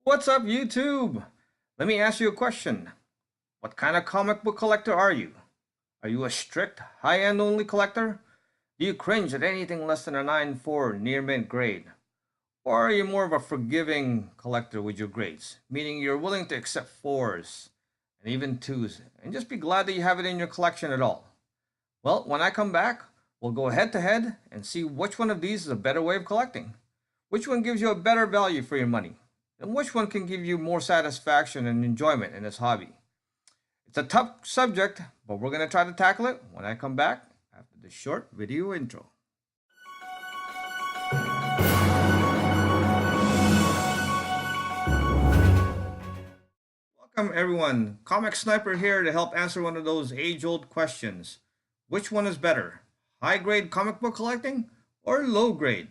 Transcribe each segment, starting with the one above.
What's up, YouTube? Let me ask you a question. What kind of comic book collector are you? Are you a strict, high-end only collector? Do you cringe at anything less than a 9.4 near mint grade? Or are you more of a forgiving collector with your grades, meaning you're willing to accept fours and even twos and just be glad that you have it in your collection at all? Well, when I come back, we'll go head to head and see which one of these is a better way of collecting. Which one gives you a better value for your money? And which one can give you more satisfaction and enjoyment in this hobby? It's a tough subject, but we're going to try to tackle it when I come back after this short video intro. Welcome, everyone. Comic Sniper here to help answer one of those age old questions. Which one is better, high grade comic book collecting or low grade?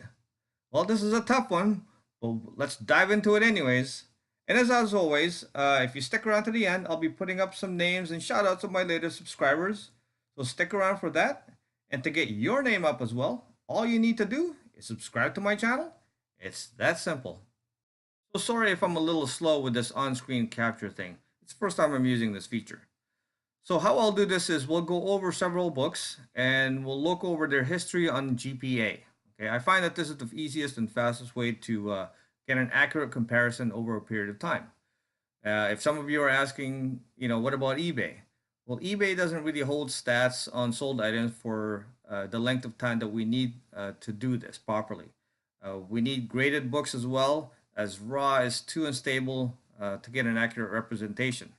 Well, this is a tough one, but let's dive into it anyways. And as always, if you stick around to the end, I'll be putting up some names and shout outs of my latest subscribers. So stick around for that. And to get your name up as well, all you need to do is subscribe to my channel. It's that simple. So sorry if I'm a little slow with this on-screen capture thing. It's the first time I'm using this feature. So how I'll do this is we'll go over several books and we'll look over their history on GPA. Okay, I find that this is the easiest and fastest way to get an accurate comparison over a period of time. If some of you are asking, what about eBay? Well, eBay doesn't really hold stats on sold items for the length of time that we need to do this properly. We need graded books as well, as raw is too unstable to get an accurate representation.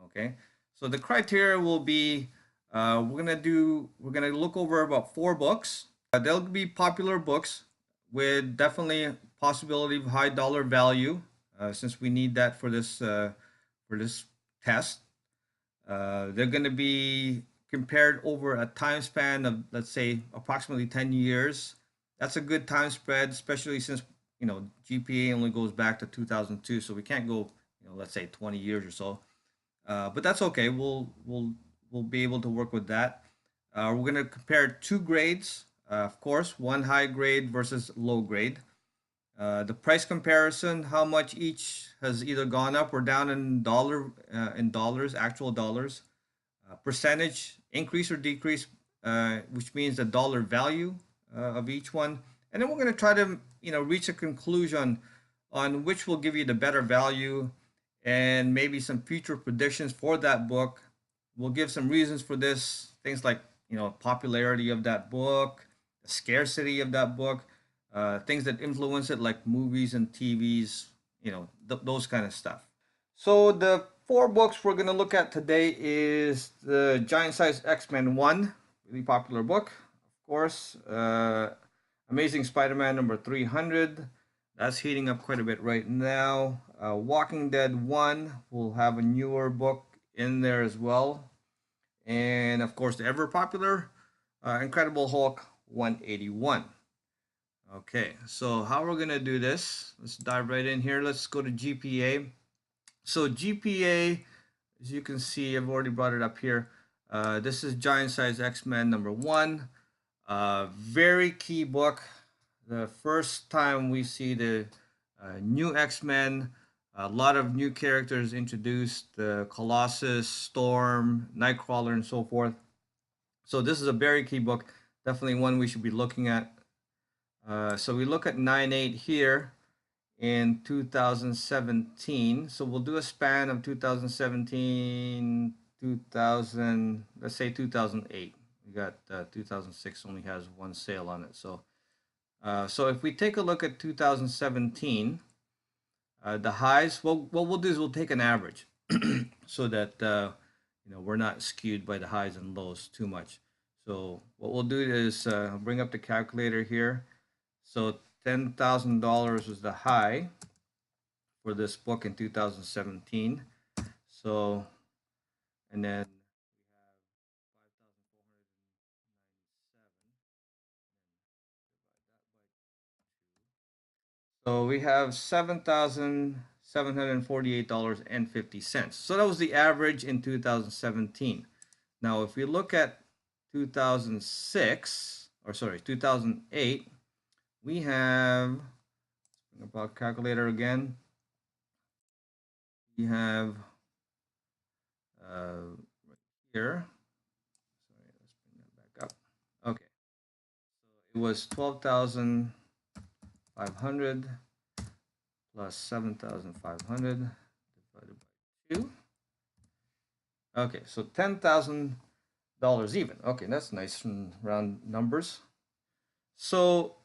Okay, so the criteria will be we're gonna look over about 4 books. They'll be popular books with definitely possibility of high dollar value, since we need that for this test. They're going to be compared over a time span of, let's say, approximately 10 years. That's a good time spread, especially since GPA only goes back to 2002, so we can't go let's say 20 years or so. But that's okay. We'll be able to work with that. We're going to compare 2 grades, of course, one high grade versus low grade. The price comparison, how much each has either gone up or down in dollars, actual dollars. Percentage increase or decrease, which means the dollar value of each one. And then we're going to try to reach a conclusion on which will give you the better value and maybe some future predictions for that book. We'll give some reasons for this, things like popularity of that book, the scarcity of that book, things that influence it like movies and TVs, those kind of stuff. So the 4 books we're going to look at today is the Giant Size X-Men 1, really popular book, of course. Amazing Spider-Man number 300. That's heating up quite a bit right now. Walking Dead 1 will have a newer book in there as well. And of course, the ever popular Incredible Hulk 181. Okay, so how we're going to do this, let's dive right in here. Let's go to GPA. So GPA, as you can see, I've already brought it up here. This is Giant Size X-Men number 1. Very key book. The first time we see the new X-Men, a lot of new characters introduced, the Colossus, Storm, Nightcrawler, and so forth. So this is a very key book, definitely one we should be looking at. So we look at 9.8 here in 2017. So we'll do a span of 2017, 2000, let's say 2008. We got 2006 only has one sale on it. So if we take a look at 2017, the highs, well, what we'll do is we'll take an average so that we're not skewed by the highs and lows too much. So what we'll do is bring up the calculator here. So $10,000 was the high for this book in 2017. So, and then we have $7,748.50. So that was the average in 2017. Now, if we look at 2008, we have, bring up our calculator again. we have right here. Sorry, let's bring that back up. Okay, so it was 12,500 plus 7,500 divided by 2. Okay, so $10,000 even. Okay, that's nice and round numbers. So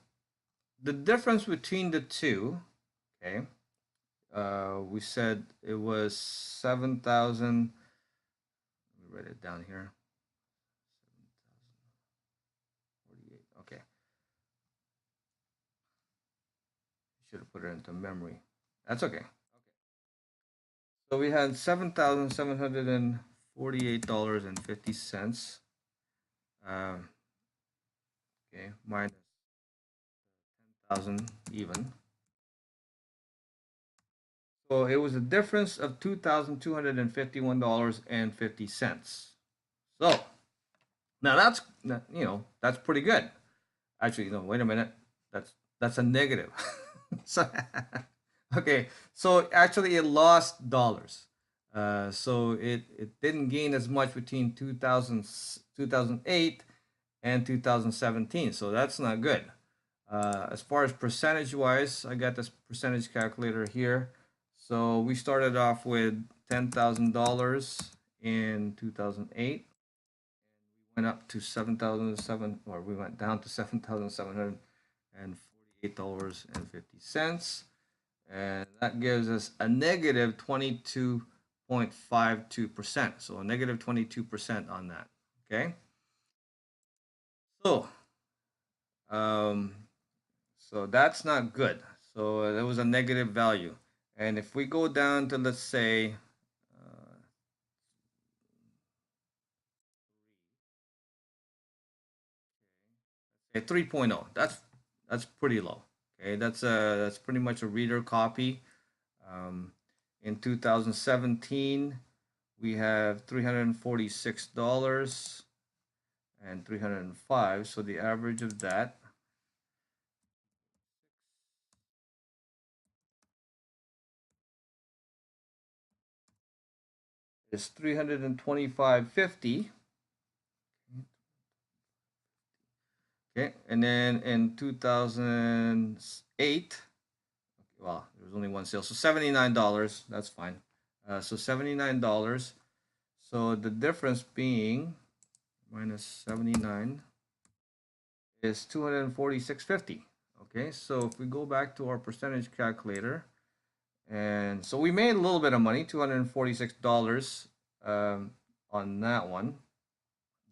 the difference between the two, okay, we said it was 7,000. Let me write it down here. 7,048. Okay, should have put it into memory. That's okay. So we had $7,748.50. Um, okay, minus 10,000 even. So it was a difference of $2,251.50. So now that's pretty good. Actually, no, wait a minute. That's a negative. So, okay, so actually it lost dollars. So it didn't gain as much between 2008 and 2017. So that's not good. As far as percentage wise, I got this percentage calculator here. So we started off with $10,000 in 2008. Went up to 7,007, or we went down to $7,748.50. And that gives us a negative 22.52%. So a negative 22% on that. Okay. So, um, so that's not good. So there was a negative value. And if we go down to, let's say, a 3.0, that's pretty low. Okay, that's pretty much a reader copy. Um, in 2017, we have $346 and 305. So the average of that is 325.50. Okay, and then in 2008, well, there was only one sale, so $79. That's fine. So $79. So the difference being minus 79 is 246.50. Okay, so if we go back to our percentage calculator, and so we made a little bit of money, $246 on that one.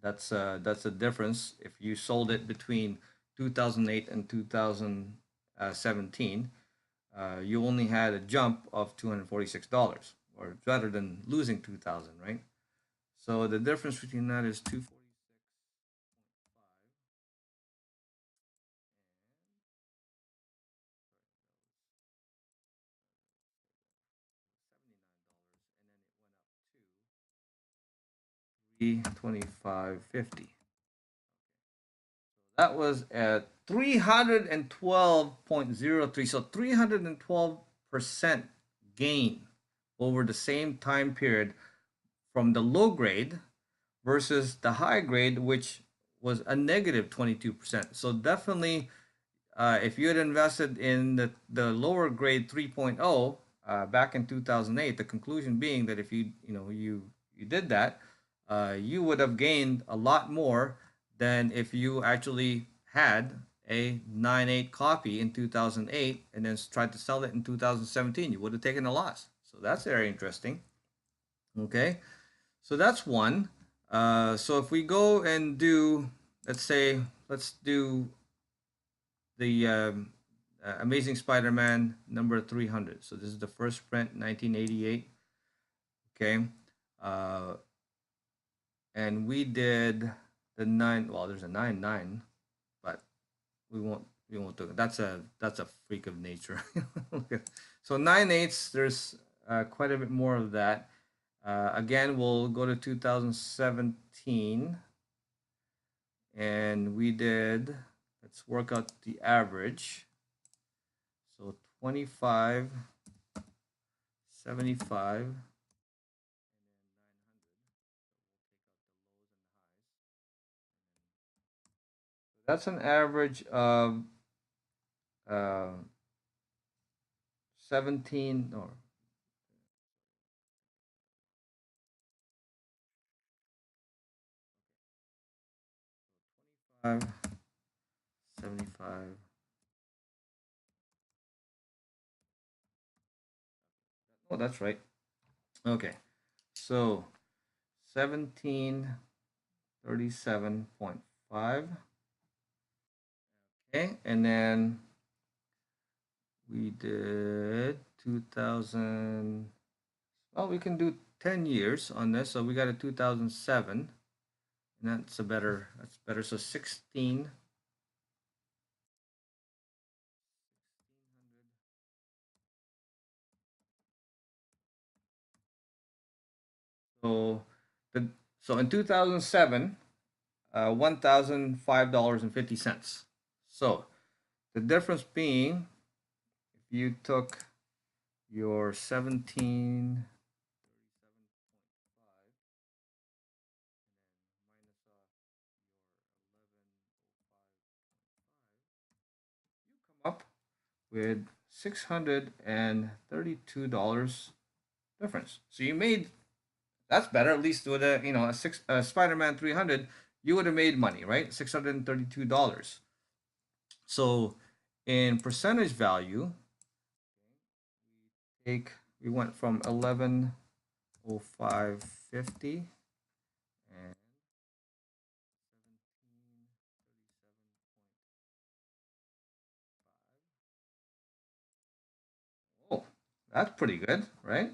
That's a difference. If you sold it between 2008 and 2017, you only had a jump of $246, or rather than losing 2,000, right? So the difference between that is 246. $325.50. That was at 312.03. So 312% gain over the same time period from the low grade versus the high grade, which was a negative 22%. So definitely, if you had invested in the lower grade 3.0 back in 2008, the conclusion being that if you did that, you would have gained a lot more than if you actually had a 9.8 copy in 2008 and then tried to sell it in 2017. You would have taken a loss. So that's very interesting. Okay, so that's one. So if we go and do, let's do the Amazing Spider-Man number 300. So this is the first print, 1988. Okay, uh, and we did the nine. Well, there's a 9.9, but we won't do it. That's a freak of nature. So 9.8s. There's quite a bit more of that. Again, we'll go to 2017, and we did. Let's work out the average. So 25 75, and then 900. That's an average of uh, 17 or 5, 75. Oh, that's right. Okay. So 1737.5. Okay. And then we did 2000. Well, we can do 10 years on this. So we got a 2007. And that's better. So 16. So the so in 2007, $1,005.50. So the difference being, if you took your 17 up with $632 difference. So you made that's better. At least with a Spider-Man 300, you would have made money, right? $632. So in percentage value, take we went from 1105.50 and 1737. Oh, that's pretty good, right?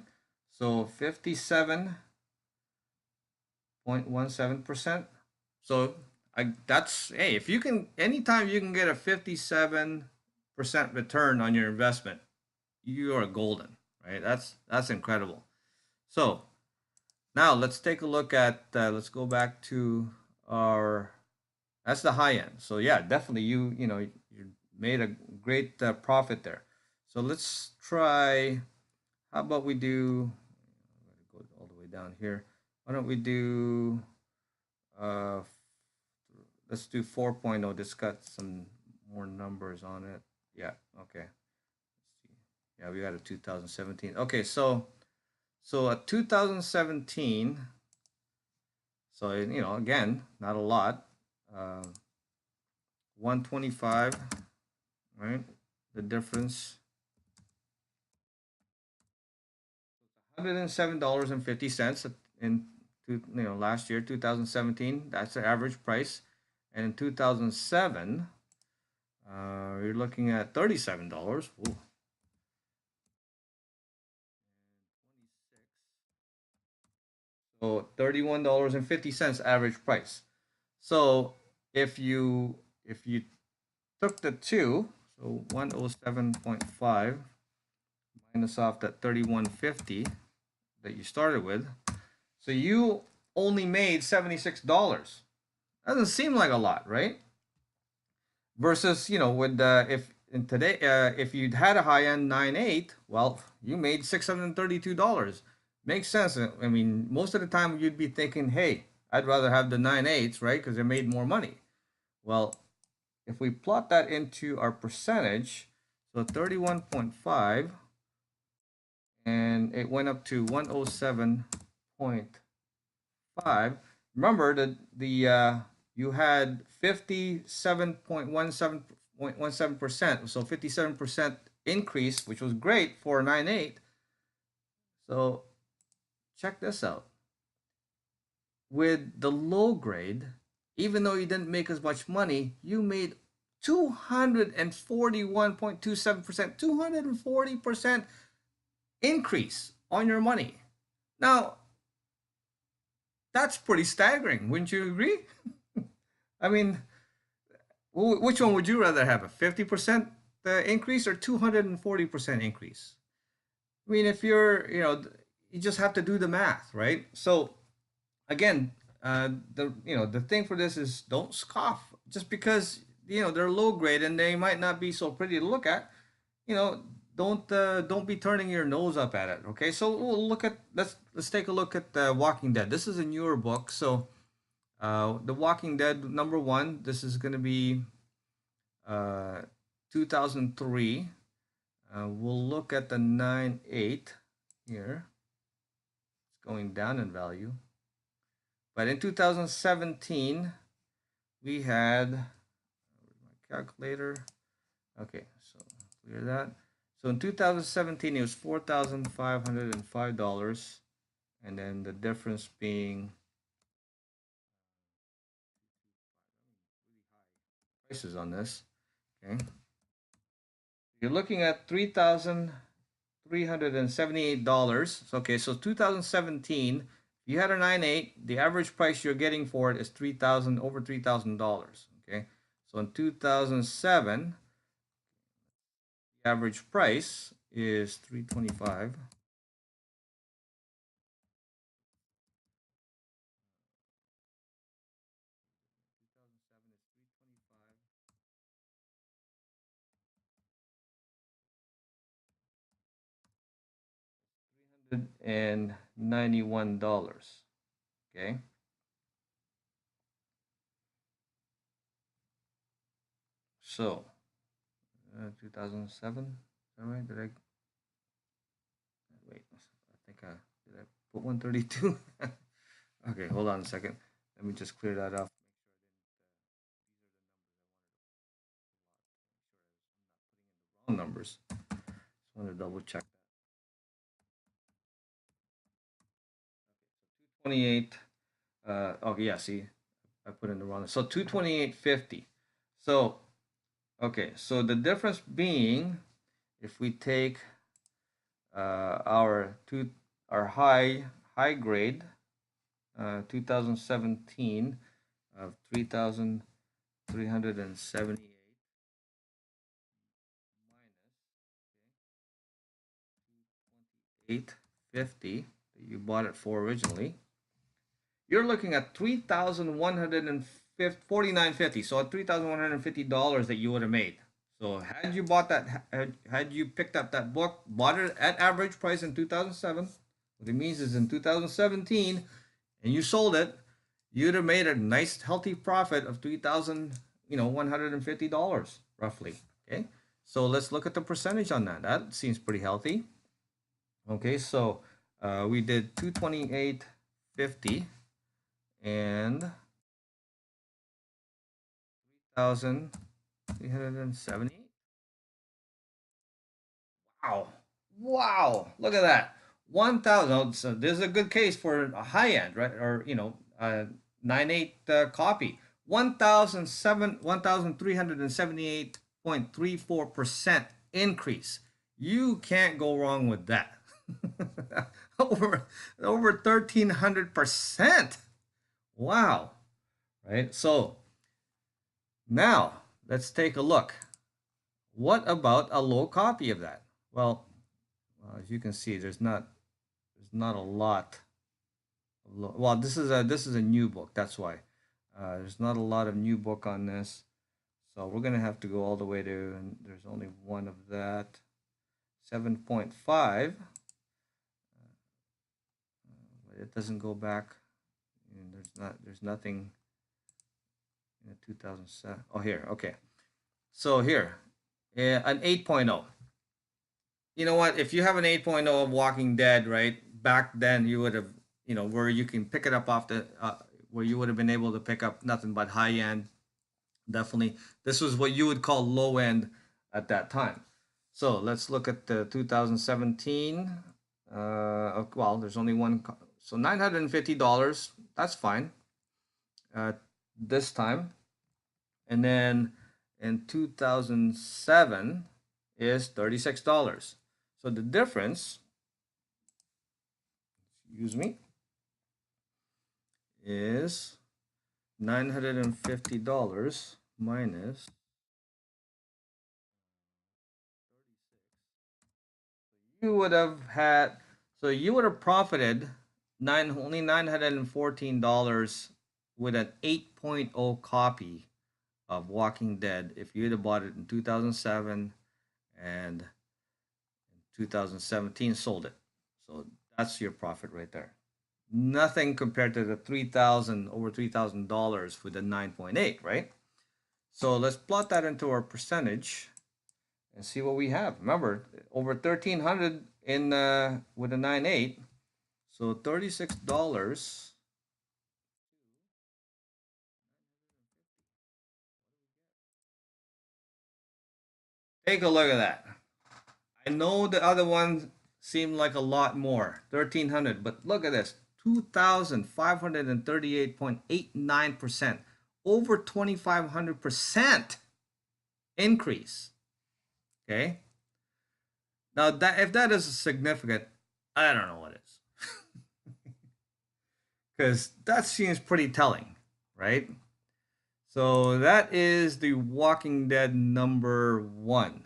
So 57.17%. So that's hey, if you can anytime you can get a 57% return on your investment, you are golden, right? That's incredible. So now let's take a look at let's go back to our that's the high end. So yeah, definitely you made a great profit there. So let's try. How about we do? I'm gonna go all the way down here. Why don't we do? Uh, let's do 4.0. This got some more numbers on it. Yeah. Okay. Let's see. Yeah, we got a 2017. Okay, so a 2017. So again, not a lot. 125, right? The difference $107.50 in last year, 2017. That's the average price, and in 2007, you're looking at $37. Ooh. So $31.50 average price. So if you took the two, so 107.5 minus off that 31.50 that you started with, so you only made $76. Doesn't seem like a lot, right? Versus, with if in today, if you'd had a high end 9.8, well, you made $632. Makes sense. I mean, most of the time you'd be thinking, hey, I'd rather have the 9.8s, right? Because they made more money. Well, if we plot that into our percentage, so 31.5, and it went up to 107.5. Remember that the you had 57.17%, so 57% increase, which was great for a 9.8. So check this out. With the low grade, even though you didn't make as much money, you made 241.27%, 240% increase on your money. Now, that's pretty staggering, wouldn't you agree? I mean, which one would you rather have, a 50% increase or 240% increase? I mean, if you just have to do the math, right? So again, the thing for this is don't scoff just because they're low grade and they might not be so pretty to look at. You know, don't be turning your nose up at it. Okay, so we'll look at let's take a look at the Walking Dead. This is a newer book, so the Walking Dead number one. This is going to be uh, 2003. We'll look at the 9.8 here. It's going down in value, but in 2017 we had my calculator. Okay, so clear that. So in 2017, it was $4,505, and then the difference being prices on this. Okay, you're looking at $3,378. Okay, so 2017, you had a 9.8. The average price you're getting for it is over $3,000. Okay, so in 2007, the average price is 325. And $91. Okay. So 2007. Is that right? Did I wait? I think I did. I put 132. Okay, hold on a second. Let me just clear that off. Wrong numbers. Just want to double check that. 228. Okay, yeah. See, I put in the wrong. So 228.50. So okay. So the difference being, if we take our high grade 2017 of 3,378 minus 850 that you bought it for originally, you're looking at 3,149.50. So at $3,150 that you would have made. So had you bought that, had you picked up that book, bought it at average price in 2007, what it means is in 2017, and you sold it, you'd have made a nice healthy profit of $150 roughly. Okay, so let's look at the percentage on that. That seems pretty healthy. Okay, so we did 228.50 and 3,370. Wow, wow, look at that. 1,000. So this is a good case for a high end, right? Or 9.8 copy. 1,378.34% increase. You can't go wrong with that. over 1,300%. Wow. Right. So now let's take a look. What about a low copy of that? Well, as you can see, there's not a lot. Well, this is a new book. That's why there's not a lot of new book on this. So we're gonna have to go all the way to. And there's only one of that. 7.5. It doesn't go back. And there's nothing in the 2007. Oh, here. Okay. So here, an 8.0. You know what? If you have an 8.0 of Walking Dead, right? Back then you would have, where you can pick it up off where you would have been able to pick up nothing but high end. Definitely, this was what you would call low end at that time. So let's look at the 2017. Well, there's only one, so $950. That's fine. This time, and then in 2007 is $36. So the difference, excuse me, is $950 minus you would have had so you would have profited only $914 with an 8.0 copy of Walking Dead if you'd have bought it in 2007 and 2017 sold it. So that's your profit right there. Nothing compared to the over $3,000 for the 9.8, right? So let's plot that into our percentage and see what we have. Remember, over 1,300 in with a 9.8, so $36. Take a look at that. I know the other ones seem like a lot more, 1,300, but look at this, 2,538.89%, over 2,500% increase. Okay. Now that if that is significant, I don't know what is, because that seems pretty telling, right? So that is the Walking Dead #1.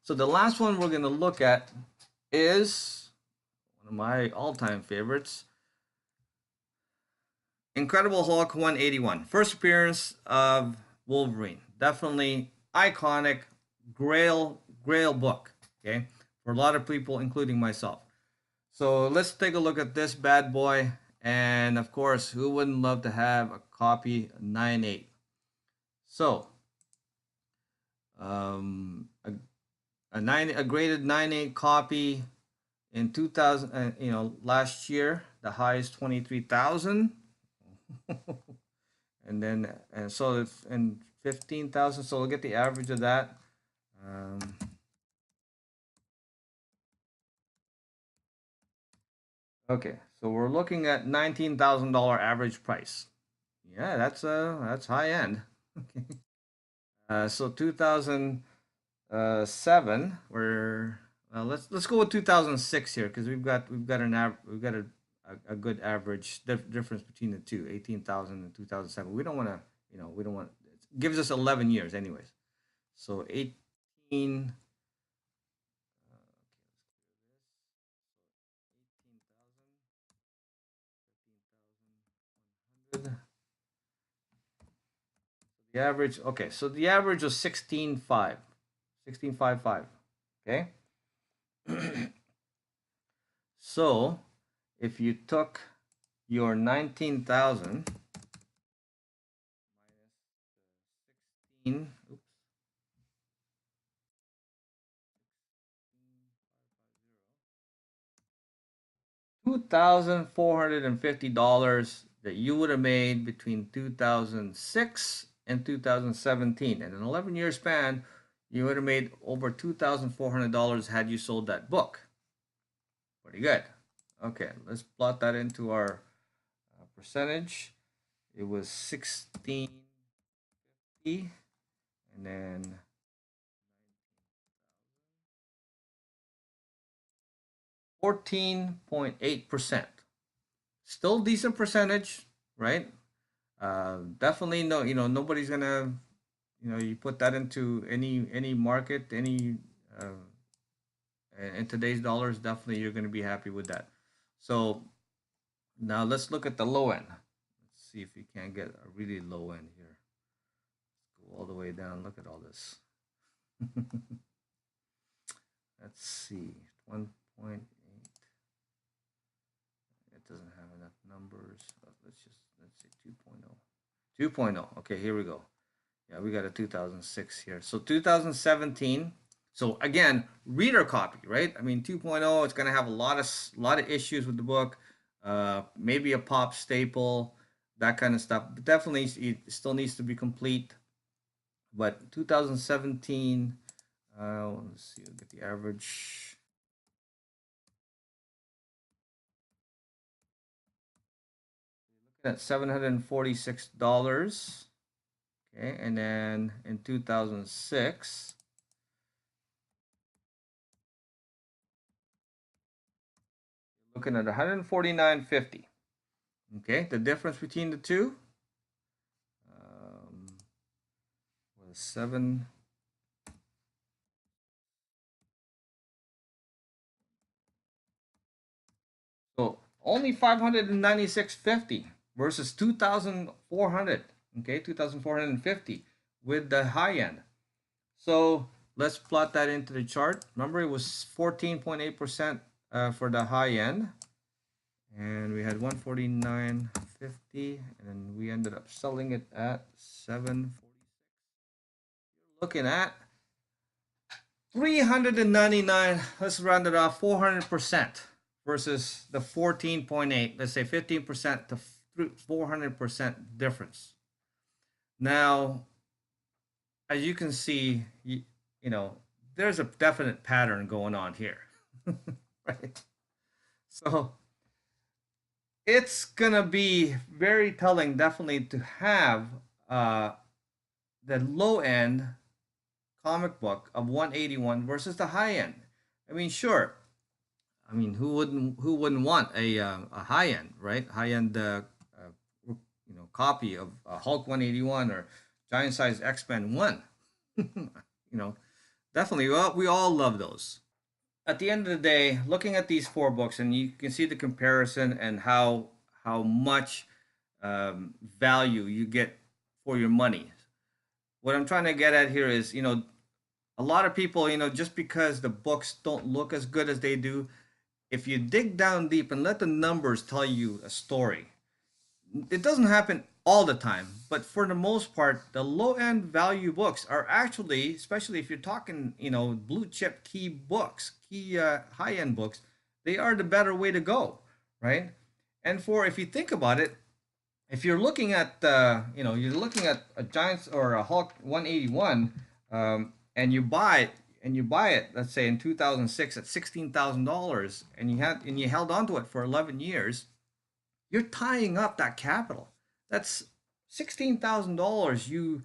So the last one we're gonna look at is one of my all-time favorites, Incredible Hulk 181. First appearance of Wolverine. Definitely iconic, grail book. Okay, for a lot of people, including myself. So let's take a look at this bad boy. And of course, who wouldn't love to have a copy 9.8? So, a graded 9.8 copy in 2000. Last year the high is 23,000, and so it's in 15,000. So we'll get the average of that. Okay, so we're looking at $19,000 average price. Yeah, that's high end. Okay. So 2007, we're let's go with 2006 here, because we've got a good average difference between the two, 18,000 and 2007. We don't want to, it gives us 11 years anyways. So 18. The average, okay, so the average was 16.5, 16.55. Okay. So if you took your 19,000 minus 16, oops, $2,450 that you would have made between 2006 and 2017. In an 11-year span, you would have made over $2,400 had you sold that book. Pretty good. Okay, let's plot that into our percentage. It was 1650, and then 14.8%. Still decent percentage, right? Definitely no, nobody's gonna, you put that into any market, in today's dollars, definitely you're gonna be happy with that. So now let's look at the low end. Let's see if we can get a really low end here. Let's go all the way down. Look at all this. Let's see, 1.8. It doesn't have enough numbers. Let's say 2.0. 2.0. Okay, here we go. Yeah, we got a 2006 here. So 2017. So again, reader copy, right? I mean, 2.0. It's gonna have a lot of issues with the book. Maybe a pop staple, that kind of stuff. But definitely, it still needs to be complete. But 2017. Let's see. We'll get the average. At $746. Okay, and then in 2006, looking at 149.50. Okay, the difference between the two was 7. So only 596.50 versus 2,400. Okay, 2,450 with the high end. So let's plot that into the chart. Remember, it was 14.8% for the high end, and we had 149.50, and then we ended up selling it at 746. Looking at 399. Let's round it off, 400% versus the 14.8. Let's say 15% to 400% difference. Now, as you can see, you know, there's a definite pattern going on here, right? So it's gonna be very telling, definitely, to have the low end comic book of 181 versus the high end. I mean, sure. I mean, who wouldn't want a high end, right? High end copy of Hulk 181 or Giant Size X-Men 1. you know, definitely we all love those. At the end of the day, looking at these four books, and you can see the comparison and how much value you get for your money. What I'm trying to get at here is, a lot of people, just because the books don't look as good as they do, if you dig down deep and let the numbers tell you a story, it doesn't happen all the time, but for the most part, the low end value books are actually, especially if you're talking, blue chip key books, key high end books, they are the better way to go, right? And for if you think about it, if you're looking at, you're looking at a Giants or a Hulk 181, and you buy it, let's say in 2006 at $16,000, and you held on to it for 11 years, you're tying up that capital. That's $16,000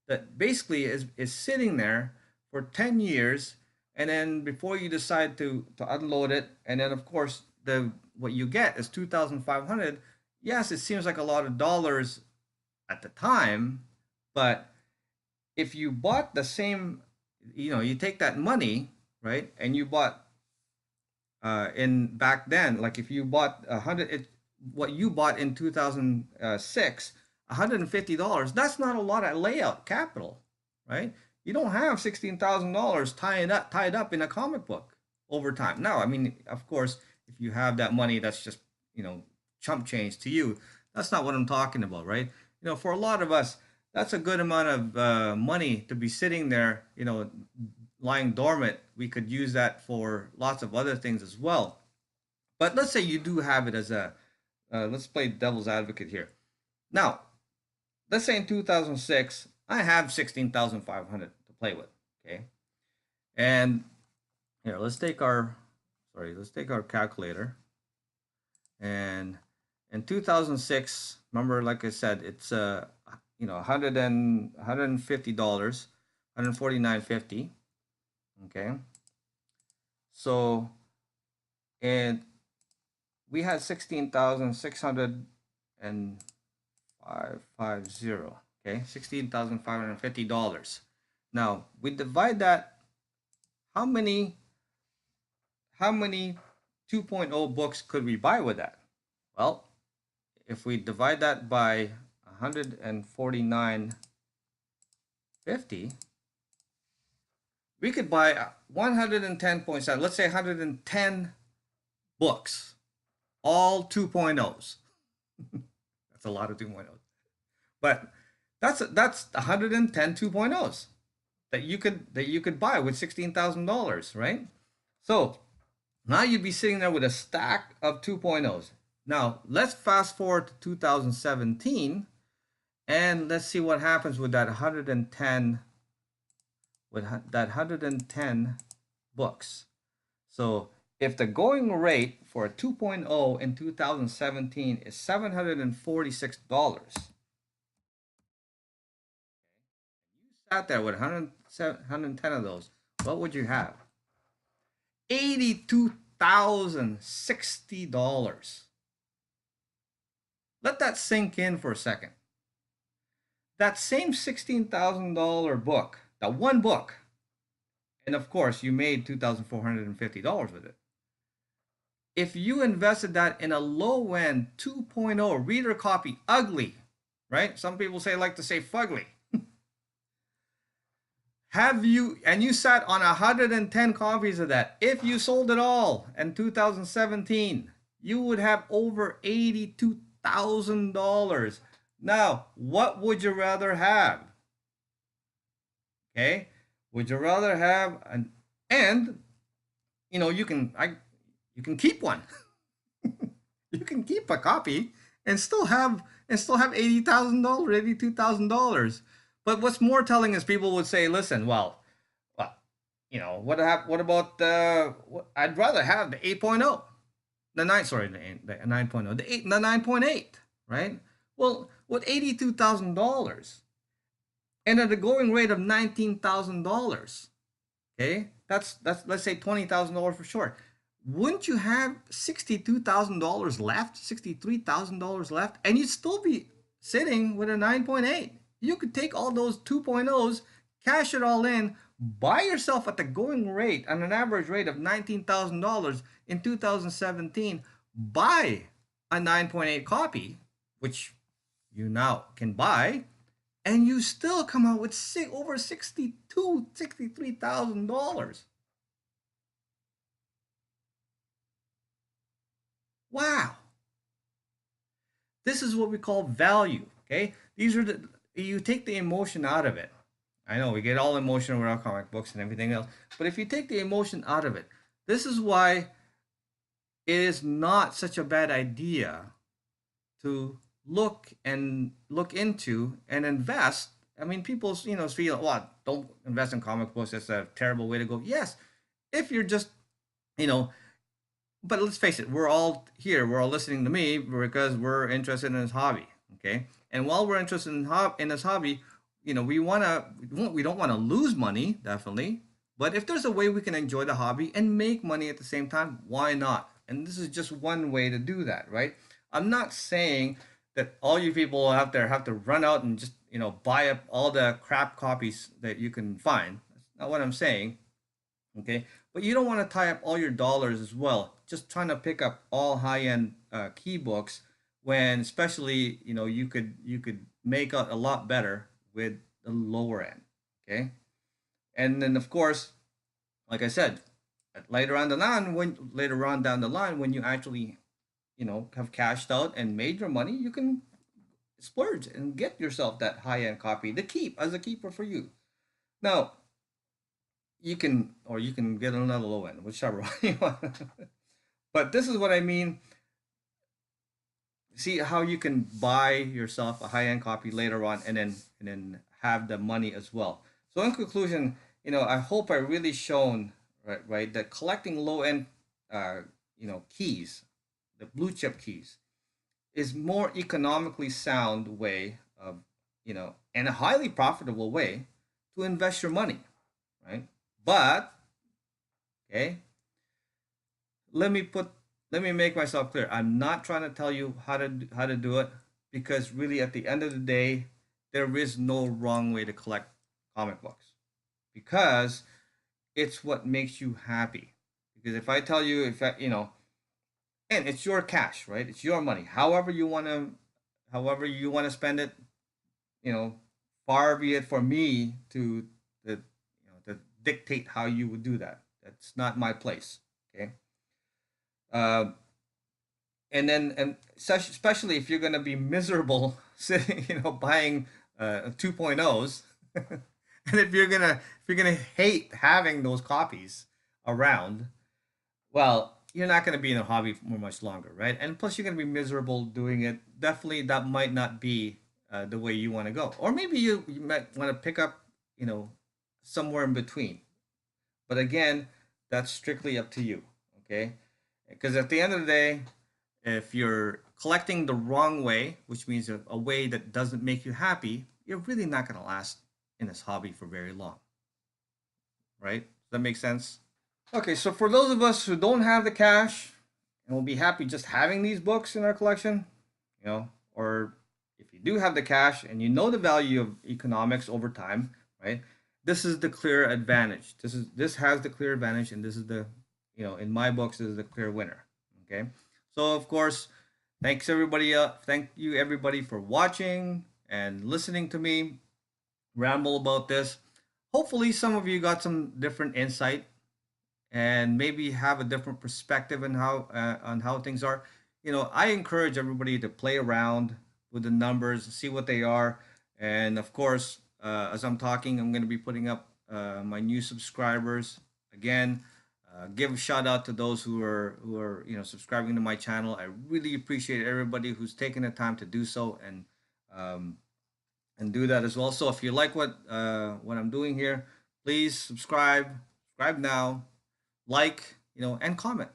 that basically is sitting there for 10 years, and then before you decide to unload it, and then of course the what you get is 2,500. Yes, it seems like a lot of dollars at the time, but if you bought the same, you take that money, right, and you bought in back then, like if you bought what you bought in 2006, $150, that's not a lot of layout capital, right? You don't have $16,000 tied up in a comic book over time. Now, I mean, of course, if you have that money, that's just, chump change to you. That's not what I'm talking about, right? For a lot of us, that's a good amount of money to be sitting there, lying dormant. We could use that for lots of other things as well. But let's say you do have it as let's play devil's advocate here. Now, let's say in 2006, I have 16,500 to play with, okay? And here, let's take our calculator. And in 2006, remember, like I said, it's $150, 149.50. Okay. So, and we had 16,650. Okay, $16,550. Now we divide that. How many 2.0 books could we buy with that? Well, if we divide that by 149.50, we could buy 110.7, let's say 110 books, all 2.0s. That's a lot of 2.0s. But that's 110 2.0s that you could buy with $16,000, right? So now you'd be sitting there with a stack of 2.0s. Now let's fast forward to 2017, and let's see what happens with that 110 books. So if the going rate for a 2.0 in 2017 is $746, you sat there with 110 of those, what would you have? $82,060. Let that sink in for a second. That same $16,000 book, that one book, and of course you made $2,450 with it. If you invested that in a low end 2.0 reader copy, ugly, right? Some people like to say fugly. Have you, and you sat on 110 copies of that. If you sold it all in 2017, you would have over $82,000. Now, what would you rather have? Okay? Would you rather have an, and you can keep one. You can keep a copy and still have $80,000, $82,000. But what's more telling is people would say, listen, well, what about I'd rather have the 8.0, the 9, sorry, the 9.0, the 9.8, right? Well, with $82,000 and at a going rate of $19,000, okay, that's let's say $20,000 for short. Wouldn't you have $62,000 left, $63,000 left, and you'd still be sitting with a 9.8? You could take all those 2.0s, cash it all in, buy yourself at the going rate, on an average rate of $19,000 in 2017, buy a 9.8 copy, which you now can buy, and you still come out with over $63,000. Wow. This is what we call value. Okay. These are you take the emotion out of it. I know we get all emotional around comic books and everything else, but if you take the emotion out of it, this is why it is not such a bad idea to look into and invest. I mean, people, feel, well, don't invest in comic books. That's a terrible way to go. Yes, if you're just, you know, but let's face it, we're all here. We're all listening to me because we're interested in this hobby. Okay, and while we're interested in this hobby, we don't want to lose money, definitely. But if there's a way we can enjoy the hobby and make money at the same time, why not? And this is just one way to do that, right? I'm not saying that all you people out there have to run out and just buy up all the crap copies that you can find. That's not what I'm saying. Okay, but you don't want to tie up all your dollars as well, just trying to pick up all high-end key books, when especially you could make out a lot better with the lower end. Okay, and then of course, like I said, later on down the line, when you actually have cashed out and made your money, you can splurge and get yourself that high-end copy to keep as a keeper for you. Now, you can get another low end, whichever one you want. But this is what I mean. See how you can buy yourself a high end copy later on, and then have the money as well. So in conclusion, I hope I really shown, right, that collecting low end keys, the blue chip keys, is more economically sound way of and a highly profitable way to invest your money, right? But okay, let me put let me make myself clear. I'm not trying to tell you how to do it, because really at the end of the day, there is no wrong way to collect comic books, because it's what makes you happy. Because if I tell you, if I, and it's your cash, right? It's your money. However you want to spend it, you know, far be it for me to dictate how you would do that. That's not my place. Okay. Uh, and especially if you're gonna be miserable sitting, buying 2.0s, and if you're gonna hate having those copies around, well, you're not gonna be in a hobby for much longer, right? And plus, you're gonna be miserable doing it. Definitely, that might not be the way you want to go, or maybe you might want to pick up, somewhere in between. But again, that's strictly up to you. Okay, because at the end of the day, if you're collecting the wrong way, which means a way that doesn't make you happy, you're really not going to last in this hobby for very long, right? Does that make sense? Okay, so for those of us who don't have the cash and will be happy just having these books in our collection, or if you do have the cash and you know the value of economics over time, right? This is the clear advantage. This has the clear advantage, and this is the, in my books, this is the clear winner. Okay, so of course, thanks everybody. Thank you everybody for watching and listening to me ramble about this. hopefully some of you got some different insight and maybe have a different perspective on how things are. I encourage everybody to play around with the numbers, see what they are, and of course, as I'm talking, I'm going to be putting up my new subscribers again. Give a shout out to those who are subscribing to my channel. I really appreciate everybody who's taking the time to do so um, and do that as well. So if you like what I'm doing here, please subscribe now, like, and comment.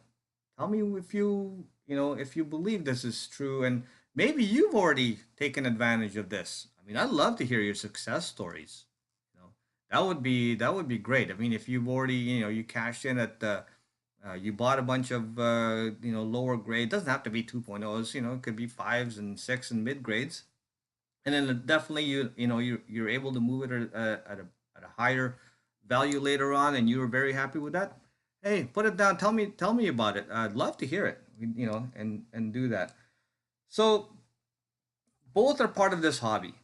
Tell me if you believe this is true, and maybe you've already taken advantage of this. I mean, I'd love to hear your success stories. You know, that would be great. I mean, if you've already you cashed in at the you bought a bunch of lower grade. Doesn't have to be 2.0s. It could be fives and six and mid grades, and then definitely you're able to move it at a higher value later on, and you were very happy with that. Hey, put it down. Tell me about it. I'd love to hear it. And do that. So both are part of this hobby.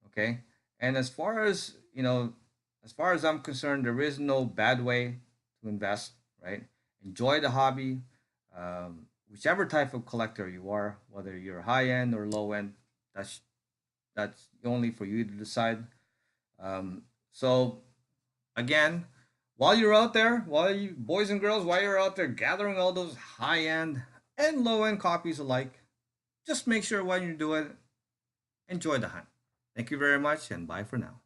Okay, and as far as I'm concerned, there is no bad way to invest. Right, enjoy the hobby. Whichever type of collector you are, whether you're high end or low end, that's that's only for you to decide. So again, while you're out there, while you boys and girls, while you're out there gathering all those high end and low end copies alike, just make sure when you do it, enjoy the hunt. Thank you very much, and bye for now.